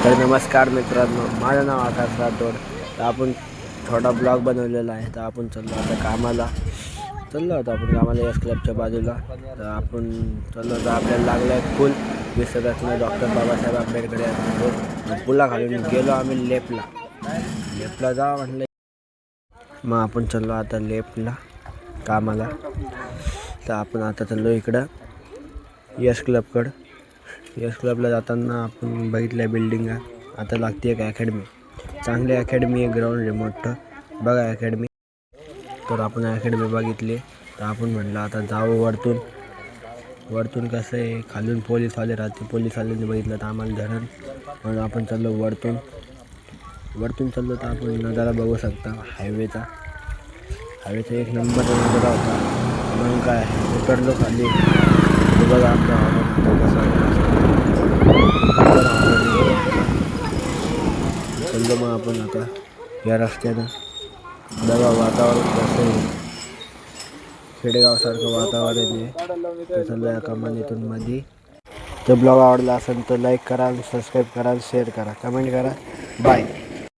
तर नमस्कार मित्रांनो, माझं नाव आकाश राठोड. तर आपण थोडा ब्लॉग बनवलेला आहे. तर आपण चाललो होतो आपण कामाला एस क्लबच्या बाजूला. तर आपण चाललो तर आपल्याला लागला आहे पूल विसरत डॉक्टर बाबासाहेब आंबेडकर यांचा पुला घालून गेलो आम्ही लेपला जा म्हणलं. मग आपण चाललो आता लेपला कामाला. तर आपण आता चाललो इकडं यस क्लबला जाताना आपण बघितल्या बिल्डिंग आता लागते एक अकॅडमी, चांगली अकॅडमी आहे, ग्राउंड आहे मोठं बघा अकॅडमी. तर आपण अकॅडमी बघितली. तर आपण म्हटलं आता जावं वरतून कसं आहे, खालून पोलीसवाले राहते, पोलीसवाल्यांनी बघितलं तर आम्हाला धरण, म्हणून आपण चाललो वरतून चाललो. तर आपण नजारा बघू शकता हायवेचा एक नंबर नजारा होता. म्हणून काय उतरलो खाली. बघा आमचा चाललो मग आपण आता या रस्त्यानं. बघा वातावरण कसं आहे, खेडेगावसारखं वातावरण आहे. तर चाललो या कमानीतून मध्ये. तर ब्लॉग आवडला असेल तर लाईक करा, सबस्क्राईब करा, शेअर करा, कमेंट करा. बाय.